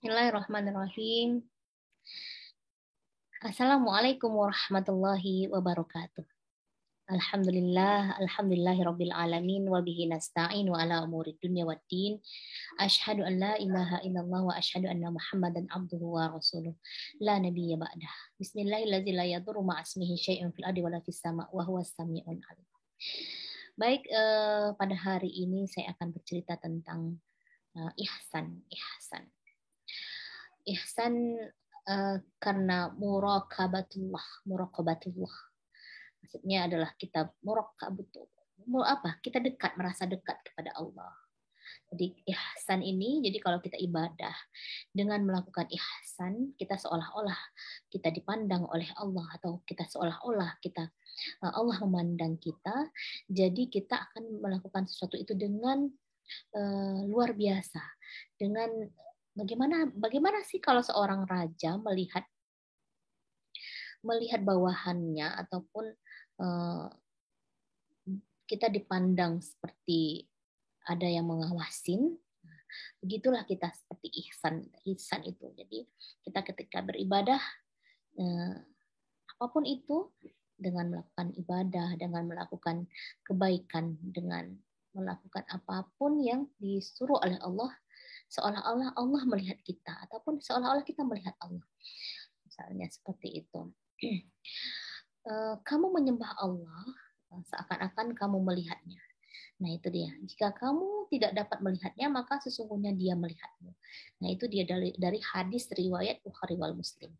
Bismillahirrahmanirrahim. Assalamualaikum warahmatullahi wabarakatuh. Alhamdulillahirabbil alamin wa bihi nasta'in wa ala umuri dunya waddin. Asyhadu an la ilaha illallah wa asyhadu anna Muhammadan abduhu wa rasuluh. La nabiyya ba'dah. Bismillahirrahmanirrahim. La yadurru ma'asmihi syai'un fil ardi wa la fis sama' wa huwas sami'un alim. Baik, pada hari ini saya akan bercerita tentang ihsan. Ihsan karena muraqabatullah. Maksudnya adalah kita kita dekat, merasa dekat kepada Allah. Jadi ihsan ini, jadi kalau kita ibadah dengan melakukan ihsan, kita seolah-olah kita dipandang oleh Allah, atau kita seolah-olah Allah memandang kita. Jadi kita akan melakukan sesuatu itu dengan luar biasa. Dengan bagaimana sih kalau seorang raja melihat bawahannya, ataupun kita dipandang seperti ada yang mengawasin. Begitulah kita seperti ihsan itu. Jadi kita ketika beribadah, apapun itu, dengan melakukan ibadah, dengan melakukan kebaikan, dengan melakukan apapun yang disuruh oleh Allah, seolah-olah Allah melihat kita, ataupun seolah-olah kita melihat Allah. Misalnya seperti itu. Kamu menyembah Allah seakan-akan kamu melihatnya. Nah itu dia. Jika kamu tidak dapat melihatnya, maka sesungguhnya dia melihatmu. Nah itu dia dari hadis riwayat Bukhari wal Muslim.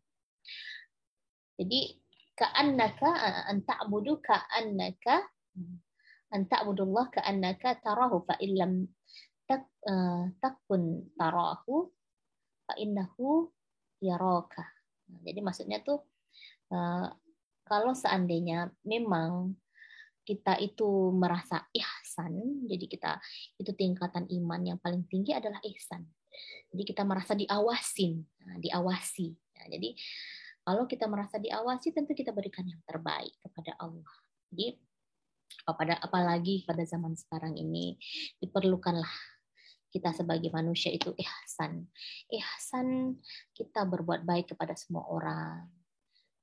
Jadi ka'annaka anta'budullah ka'annaka tarahu fa illam takun tarahu fa innahu yaraka. Jadi maksudnya tuh kalau seandainya memang kita itu merasa ihsan, jadi kita itu tingkatan iman yang paling tinggi adalah ihsan. Jadi kita merasa diawasi. Nah, jadi kalau kita merasa diawasi, tentu kita berikan yang terbaik kepada Allah. Jadi apalagi pada zaman sekarang ini diperlukanlah kita sebagai manusia itu ihsan. Ihsan kita berbuat baik kepada semua orang.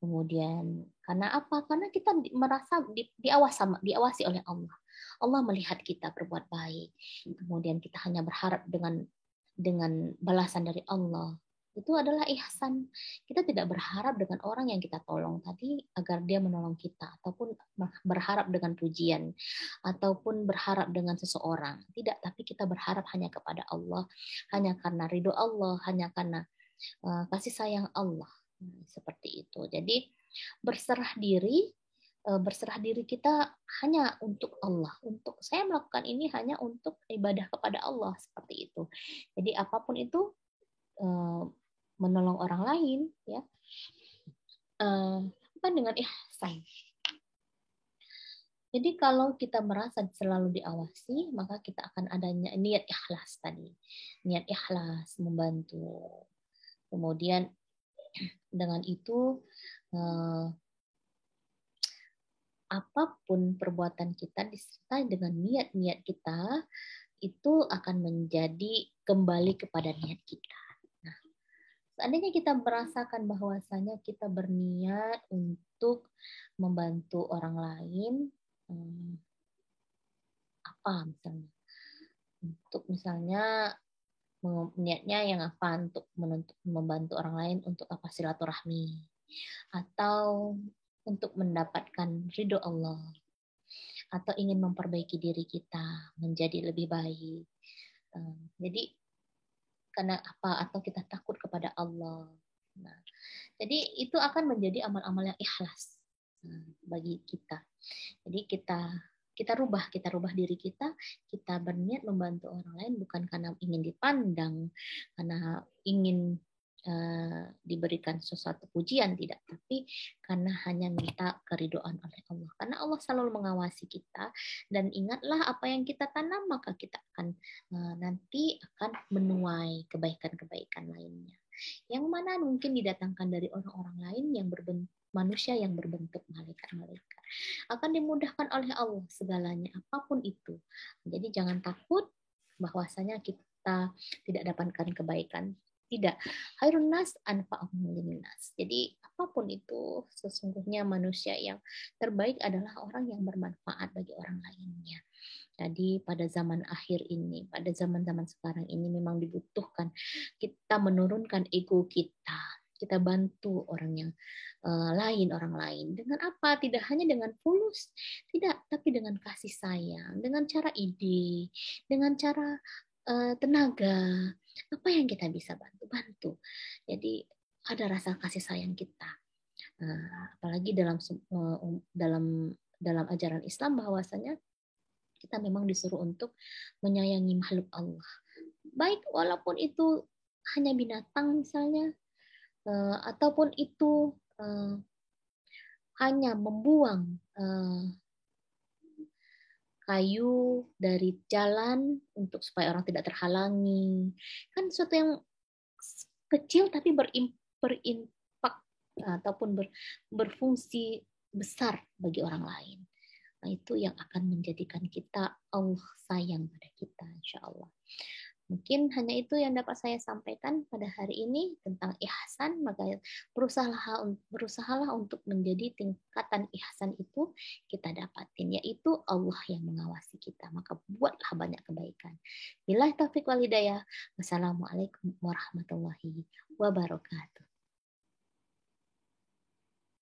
Kemudian karena apa? Karena kita merasa diawasi oleh Allah. Allah melihat kita berbuat baik. Kemudian kita hanya berharap dengan balasan dari Allah. Itu adalah ihsan. Kita tidak berharap dengan orang yang kita tolong tadi agar dia menolong kita, ataupun berharap dengan pujian, ataupun berharap dengan seseorang. Tidak, tapi kita berharap hanya kepada Allah, hanya karena ridho Allah, hanya karena kasih sayang Allah. Seperti itu. Jadi berserah diri kita hanya untuk Allah. Untuk saya melakukan ini hanya untuk ibadah kepada Allah, seperti itu. Jadi apapun itu, menolong orang lain, ya, bukan dengan ihsan. Jadi kalau kita merasa selalu diawasi, maka kita akan adanya niat ikhlas tadi. Niat ikhlas membantu. Kemudian dengan itu apapun perbuatan kita disertai dengan niat-niat kita, itu akan menjadi kembali kepada niat kita. Nah, seandainya kita merasakan bahwasanya kita berniat untuk membantu orang lain, misalnya niatnya yang apa, untuk membantu orang lain, untuk apa, silaturahmi, atau untuk mendapatkan ridho Allah, atau ingin memperbaiki diri kita menjadi lebih baik. Jadi karena apa? Atau kita takut kepada Allah. Nah, jadi itu akan menjadi amal-amal yang ikhlas bagi kita. Jadi kita rubah diri kita berniat membantu orang lain bukan karena ingin dipandang, karena ingin diberikan sesuatu pujian, tidak, tapi karena hanya minta keridhaan oleh Allah. Karena Allah selalu mengawasi kita, dan ingatlah apa yang kita tanam, maka kita akan nanti akan menuai kebaikan-kebaikan lainnya. Yang mana mungkin didatangkan dari orang-orang lain yang manusia yang berbentuk malaikat-malaikat. Akan dimudahkan oleh Allah segalanya, apapun itu. Jadi jangan takut bahwasanya kita tidak dapatkan kebaikan. Tidak. Khairun nas anfa'uhum linnas. Jadi apapun itu, sesungguhnya manusia yang terbaik adalah orang yang bermanfaat bagi orang lainnya. Jadi pada zaman akhir ini, pada zaman-zaman sekarang ini memang dibutuhkan kita menurunkan ego kita. Kita bantu orang yang lain, orang lain. Dengan apa? Tidak hanya dengan fulus, tidak, tapi dengan kasih sayang, dengan cara ide, dengan cara tenaga. Apa yang kita bisa bantu? Jadi ada rasa kasih sayang kita. Apalagi dalam ajaran Islam bahwasanya kita memang disuruh untuk menyayangi makhluk Allah. Baik walaupun itu hanya binatang misalnya, ataupun itu hanya membuang kayu dari jalan untuk supaya orang tidak terhalangi. Kan sesuatu yang kecil tapi berimpak ataupun berfungsi besar bagi orang lain. Nah, itu yang akan menjadikan kita Allah sayang pada kita, insya Allah. Mungkin hanya itu yang dapat saya sampaikan pada hari ini tentang ihsan. Maka berusahalah untuk menjadi tingkatan ihsan itu kita dapatin, yaitu Allah yang mengawasi kita. Maka buatlah banyak kebaikan. Billahi taufiq wal hidayah. Wassalamualaikum warahmatullahi wabarakatuh.